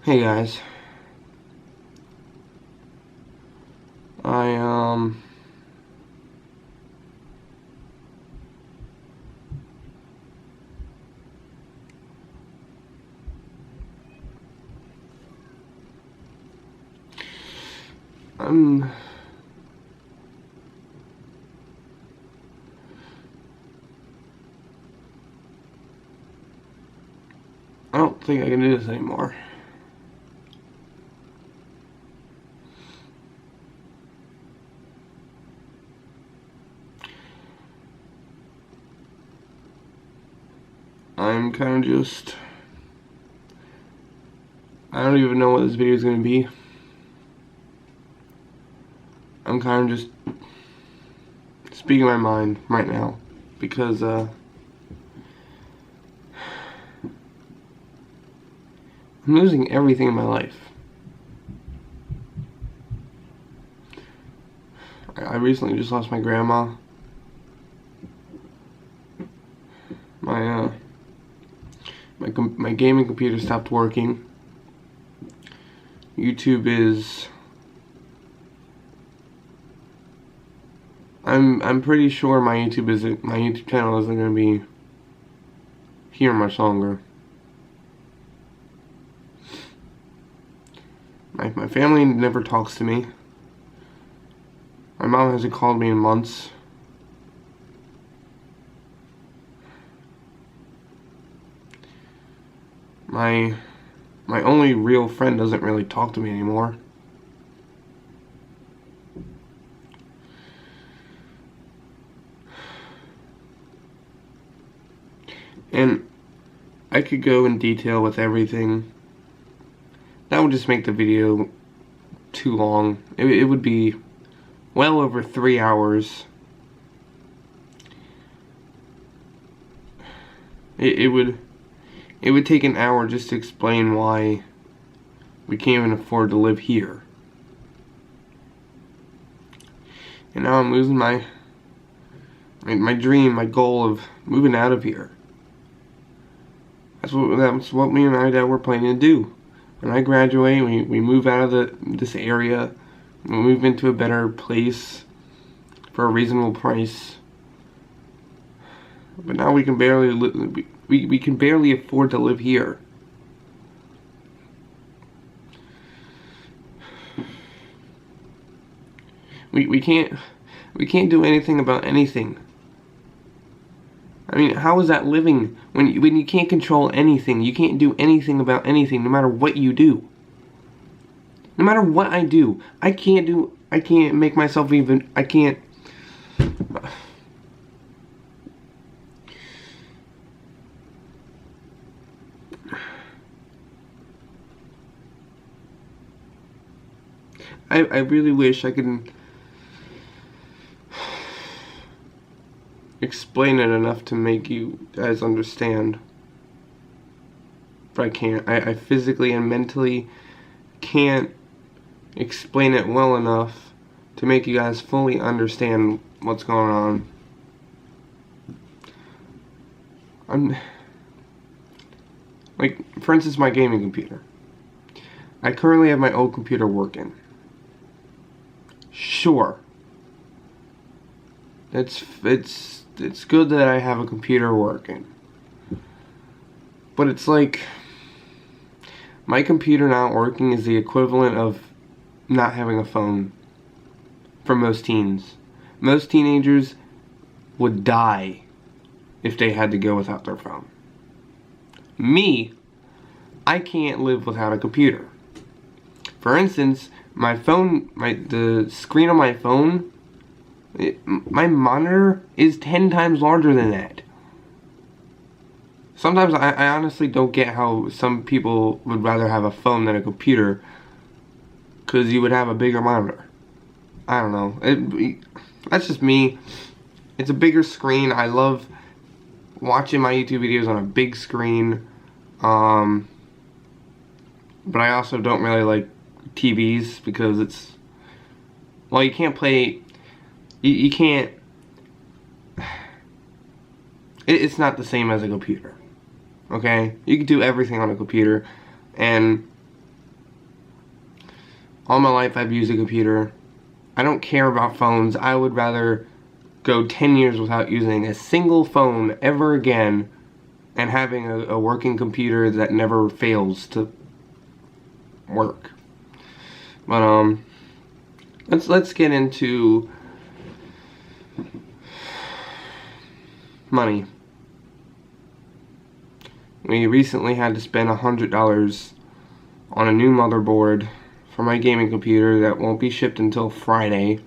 Hey guys, I I'm I don't think I can do this anymore. I'm kind of just I don't even know what this video is going to be. I'm kind of just speaking my mind right now because I'm losing everything in my life. I recently just lost my grandma. My gaming computer stopped working. YouTube is I'm pretty sure my YouTube channel isn't going to be here much longer. My family never talks to me. My mom hasn't called me in months. My only real friend doesn't really talk to me anymore. And I could go in detail with everything. That would just make the video too long. It would be well over 3 hours. It would take an hour just to explain why we can't even afford to live here. And now I'm losing my dream, my goal of moving out of here. That's what me and my dad were planning to do. When I graduate, we move out of this area, we move into a better place for a reasonable price. But now we can barely we can barely afford to live here. We can't do anything about anything. I mean, how is that living when you can't control anything? You can't do anything about anything, no matter what you do. No matter what I do, I can't make myself even. I can't. I really wish I could explain it enough to make you guys understand. But I can't. I physically and mentally can't explain it well enough to make you guys fully understand what's going on. Like, for instance, my gaming computer. I currently have my old computer working. Sure. It's good that I have a computer working. But it's like my computer not working is the equivalent of not having a phone for most teens. Most teenagers would die if they had to go without their phone. Me, I can't live without a computer. For instance, my phone, the screen on my phone, my monitor is 10 times larger than that. Sometimes I honestly don't get how some people would rather have a phone than a computer, because you would have a bigger monitor. I don't know. That's just me. It's a bigger screen. I love watching my YouTube videos on a big screen. But I also don't really like TVs because it's, well, you can't play, you can't, it's not the same as a computer, okay? You can do everything on a computer, and All my life I've used a computer. I don't care about phones. I would rather go 10 years without using a single phone ever again and having a working computer that never fails to work. But let's get into money. We recently had to spend $100 on a new motherboard for my gaming computer that won't be shipped until Friday.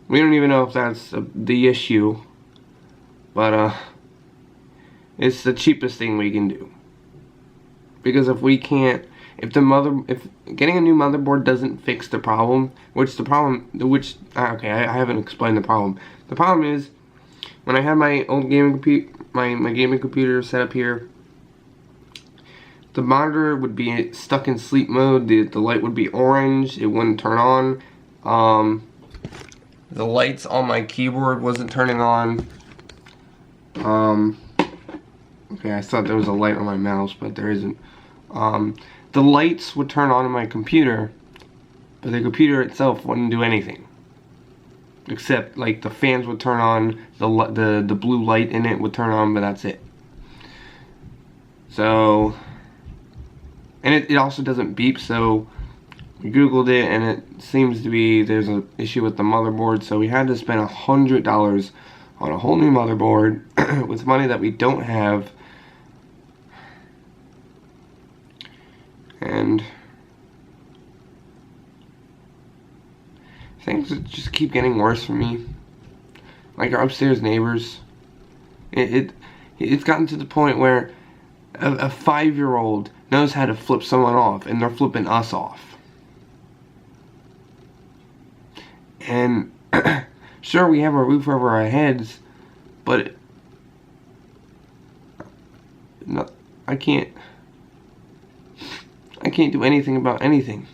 We don't even know if that's the issue, but it's the cheapest thing we can do. Because if getting a new motherboard doesn't fix the problem, I haven't explained the problem. The problem is, when I had my old gaming computer set up here, the monitor would be stuck in sleep mode. The light would be orange. It wouldn't turn on. The lights on my keyboard wasn't turning on. Okay, I thought there was a light on my mouse, but there isn't. The lights would turn on in my computer, but the computer itself wouldn't do anything. Except, like, the fans would turn on, the blue light in it would turn on, but that's it. So, and it also doesn't beep, so we Googled it, and it seems to be there's an issue with the motherboard, so we had to spend $100 on a whole new motherboard with money that we don't have. And things just keep getting worse for me. Like our upstairs neighbors. It's gotten to the point where a 5-year-old knows how to flip someone off, and they're flipping us off. And sure, we have a roof over our heads, but I can't do anything about anything.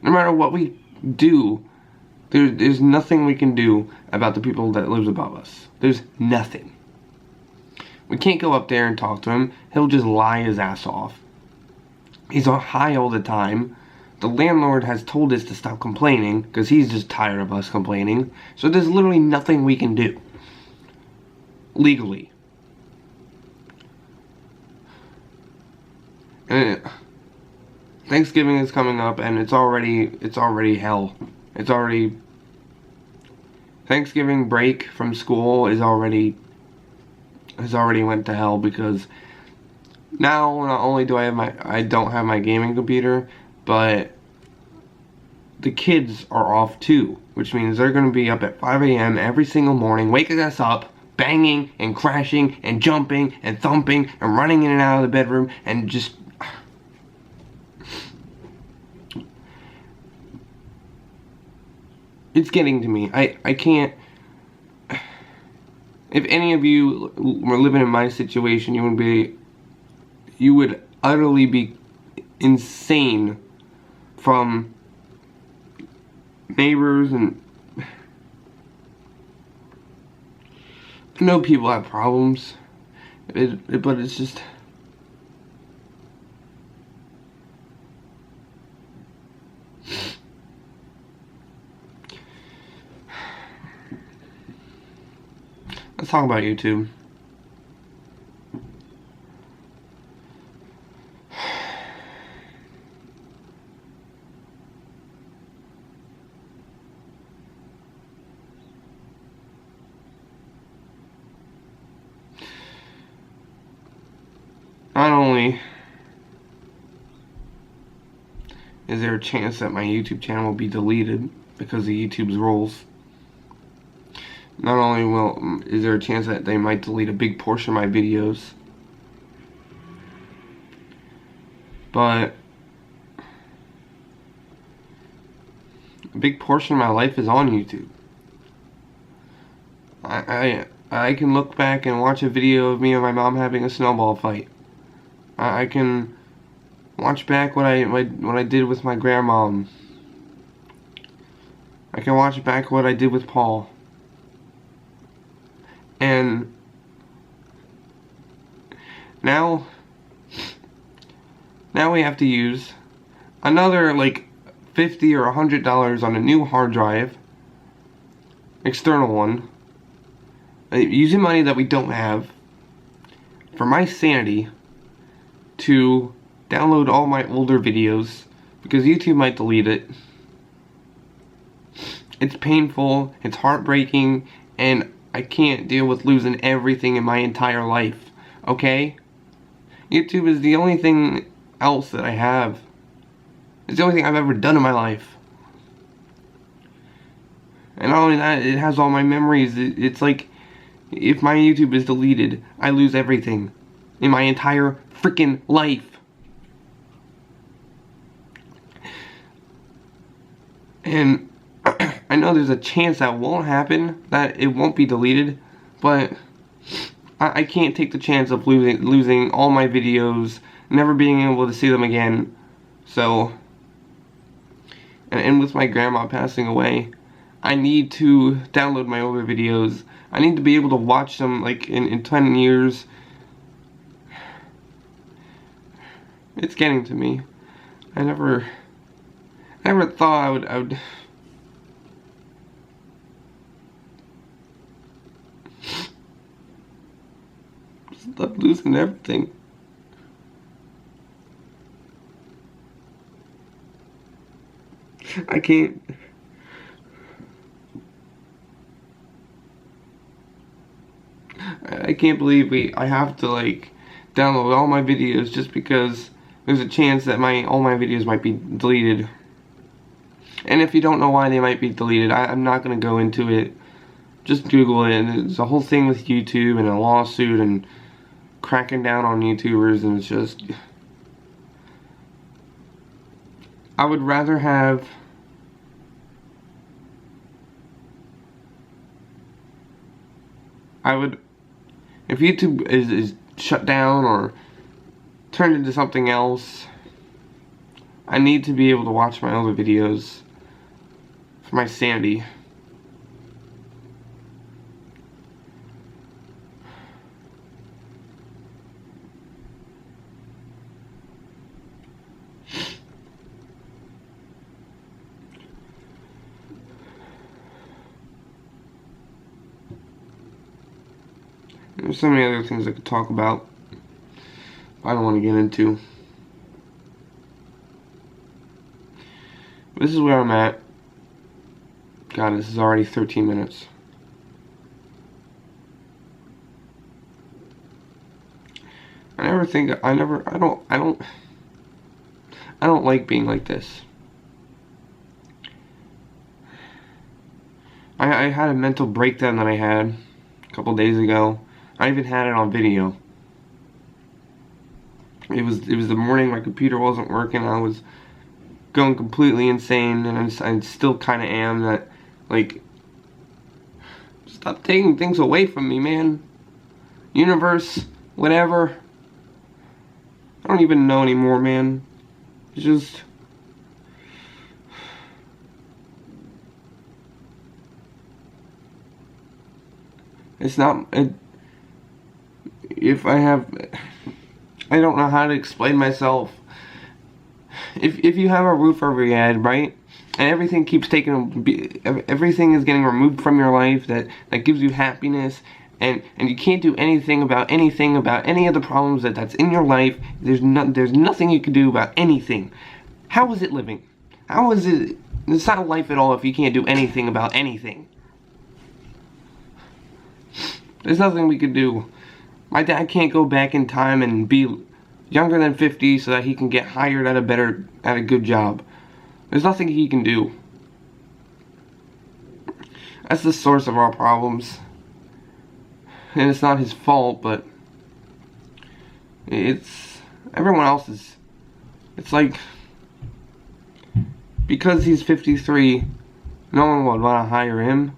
No matter what we do, there's nothing we can do about the people that lives above us. There's nothing. We can't go up there and talk to him. He'll just lie his ass off. He's on high all the time. The landlord has told us to stop complaining because he's just tired of us complaining. So there's literally nothing we can do legally. And Thanksgiving is coming up, and it's already hell. Thanksgiving break from school has already went to hell, because now not only do I don't have my gaming computer, but the kids are off too, which means they're going to be up at 5 a.m. every single morning, waking us up, banging and crashing and jumping and thumping and running in and out of the bedroom, and just it's getting to me. I can't. If any of you were living in my situation, you would utterly be insane from neighbors, and I know people have problems, but it's just let's talk about YouTube. Not only is there a chance that my YouTube channel will be deleted because of YouTube's rules, not only is there a chance that they might delete a big portion of my videos, but a big portion of my life is on YouTube. I can look back and watch a video of me and my mom having a snowball fight. I can watch back what I did with my grandmom. I can watch back what I did with Paul. And now we have to use another like $50 or $100 on a new hard drive, external one, using money that we don't have, for my sanity, to download all my older videos, because YouTube might delete it. It's painful, it's heartbreaking, and I can't deal with losing everything in my entire life, okay? YouTube is the only thing else that I have. It's the only thing I've ever done in my life. And not only that, it has all my memories. It's like, if my YouTube is deleted, I lose everything in my entire freaking life. And I know there's a chance that won't happen, that it won't be deleted, but I can't take the chance of losing all my videos, never being able to see them again. So, and with my grandma passing away, I need to download my older videos. I need to be able to watch them like in 10 years. It's getting to me. I never thought I would stop losing everything. I can't. I can't believe I have to like download all my videos just because there's a chance that all my videos might be deleted. And if you don't know why they might be deleted, I'm not going to go into it. Just Google it. And it's a whole thing with YouTube and a lawsuit and cracking down on YouTubers, and it's just, I would rather have if YouTube is shut down or turned into something else, I need to be able to watch my other videos for my sanity. There's so many other things I could talk about I don't want to get into. This is where I'm at. God, this is already 13 minutes. I don't like being like this. I had a mental breakdown that I had a couple days ago. I even had it on video. It was the morning, my computer wasn't working, I was going completely insane, and I still kind of am. That, like, stop taking things away from me, man. Universe, whatever. I don't even know anymore, man. It's just, it's not, if I don't know how to explain myself. If you have a roof over your head, right, and everything keeps everything is getting removed from your life that gives you happiness, and you can't do anything about any of the problems that's in your life. There's nothing you can do about anything. How is it living? How is it? It's not life at all if you can't do anything about anything. There's nothing we can do. My dad can't go back in time and be younger than 50 so that he can get hired at a good job. There's nothing he can do. That's the source of our problems. And it's not his fault, but it's everyone else's. It's like, because he's 53, no one would want to hire him.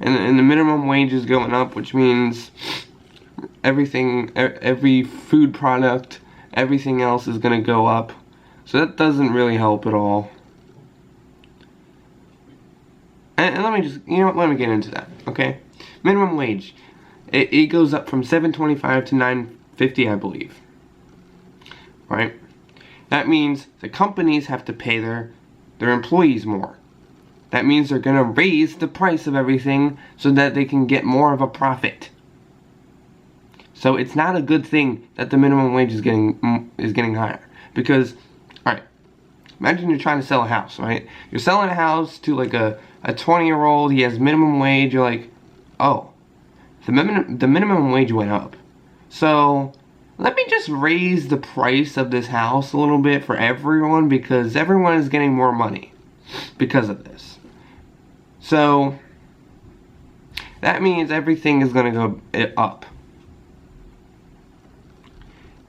And the minimum wage is going up, which means every food product, everything else is going to go up. So that doesn't really help at all. And let me just, let me get into that, okay? Minimum wage, it goes up from $7.25 to $9.50, I believe. right? That means the companies have to pay their employees more. That means they're going to raise the price of everything so that they can get more of a profit. So it's not a good thing that the minimum wage is getting higher. Because, alright, imagine you're trying to sell a house, right? You're selling a house to like a 20-year-old, he has minimum wage, you're like, oh, the minimum wage went up. So, let me just raise the price of this house a little bit for everyone because everyone is getting more money because of this. So, that means everything is going to go up.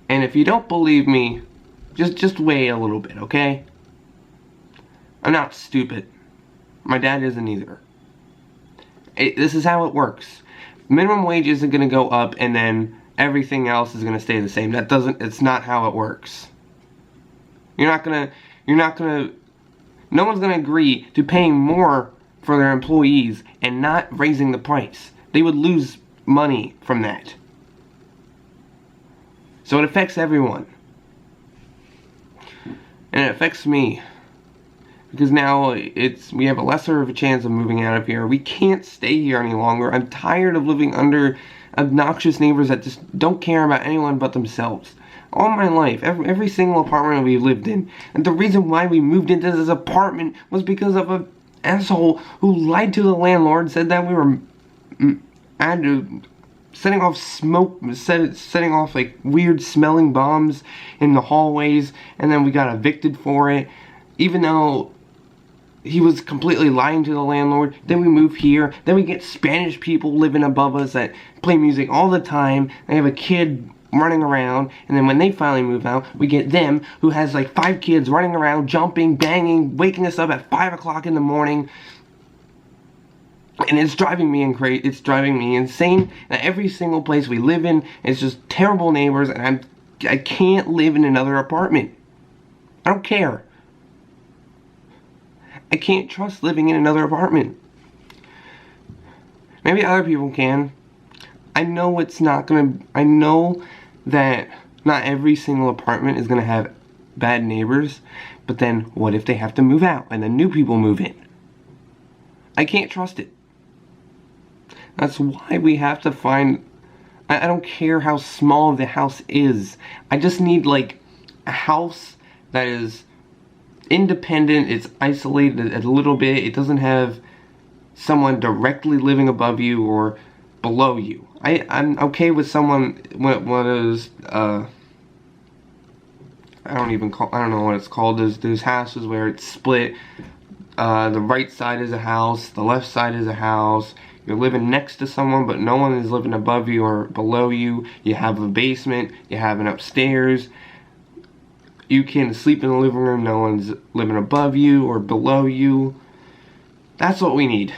And if you don't believe me, just wait a little bit, okay? I'm not stupid. My dad isn't either. This is how it works. Minimum wage isn't going to go up and then everything else is going to stay the same. It's not how it works. No one's going to agree to paying more for their employees and not raising the price. They would lose money from that. So it affects everyone. And it affects me. Because now we have a lesser of a chance of moving out of here. We can't stay here any longer. I'm tired of living under obnoxious neighbors that just don't care about anyone but themselves. All my life, every single apartment we lived in. And the reason why we moved into this apartment was because of an asshole who lied to the landlord, said that we were setting off smoke, setting off like weird smelling bombs in the hallways, and then we got evicted for it, even though he was completely lying to the landlord. Then we move here, then we get Spanish people living above us that play music all the time. They have a kid running around, and then when they finally move out, we get them who has like 5 kids running around, jumping, banging, waking us up at 5 o'clock in the morning. And it's driving me insane that every single place we live in is just terrible neighbors, and I can't live in another apartment. I don't care. I can't trust living in another apartment. Maybe other people can. I know that not every single apartment is gonna have bad neighbors, but then what if they have to move out and then new people move in? I can't trust it. That's why we have to find... I don't care how small the house is. I just need, like, a house that is independent, it's isolated a little bit, it doesn't have someone directly living above you or below you. I'm okay with someone, what is, I don't know what it's called, there's houses where it's split, the right side is a house, the left side is a house. You're living next to someone, but no one is living above you or below you. You have a basement, you have an upstairs. You can sleep in the living room, no one's living above you or below you. That's what we need.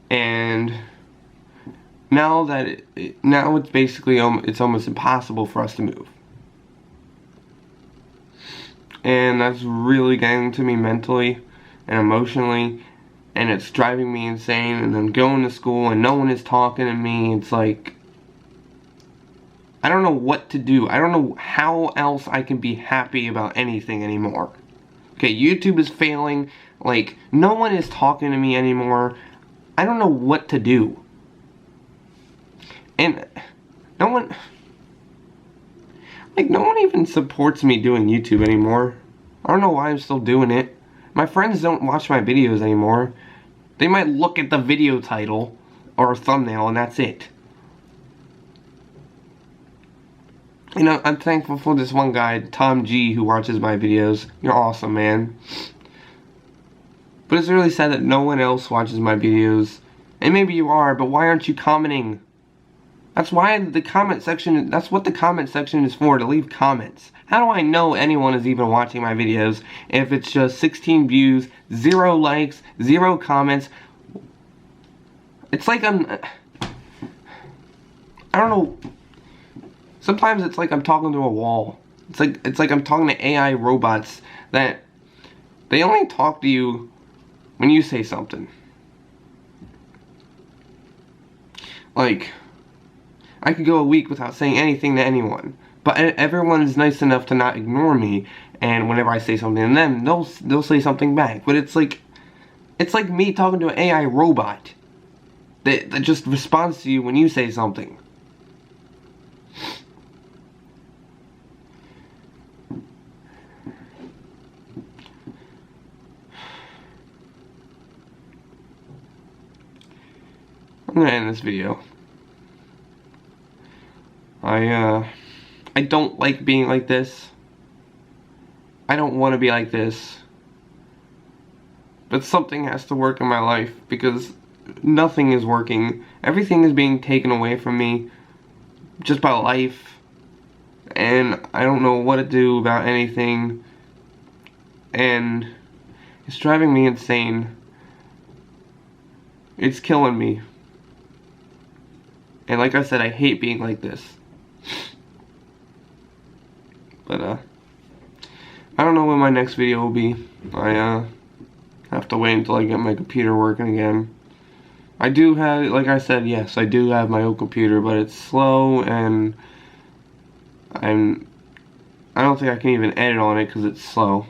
And now that now it's basically it's almost impossible for us to move. And that's really getting to me mentally and emotionally, and it's driving me insane. And then going to school and no one is talking to me. It's like, I don't know what to do. I don't know how else I can be happy about anything anymore. Okay, YouTube is failing. Like, no one is talking to me anymore. I don't know what to do. And no one even supports me doing YouTube anymore. I don't know why I'm still doing it. My friends don't watch my videos anymore. They might look at the video title or thumbnail and that's it. You know, I'm thankful for this one guy, Tom G, who watches my videos. You're awesome, man. But it's really sad that no one else watches my videos. And maybe you are, but why aren't you commenting? That's why the comment section, that's what the comment section is for, to leave comments. How do I know anyone is even watching my videos if it's just 16 views, 0 likes, 0 comments? It's like I don't know. Sometimes it's like I'm talking to a wall. It's like I'm talking to AI robots that they only talk to you when you say something. Like, I could go a week without saying anything to anyone. But everyone is nice enough to not ignore me, and whenever I say something to them, they'll say something back. But it's like me talking to an AI robot that just responds to you when you say something. I'm gonna end this video. I don't like being like this. I don't want to be like this. But something has to work in my life because nothing is working. Everything is being taken away from me just by life. And I don't know what to do about anything. And it's driving me insane. It's killing me. And like I said, I hate being like this. But, I don't know when my next video will be. I, have to wait until I get my computer working again. I do have, like I said, yes, I do have my own computer, but it's slow, and I don't think I can even edit on it because it's slow.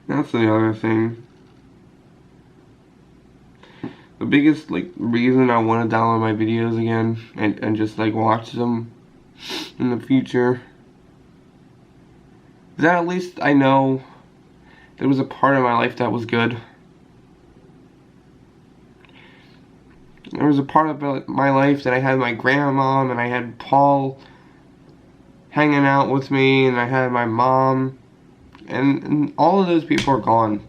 That's the other thing. The biggest reason I want to download my videos again and just watch them in the future is that at least I know there was a part of my life that was good. There was a part of my life that I had my grandmom, and I had Paul hanging out with me, and I had my mom, and all of those people are gone.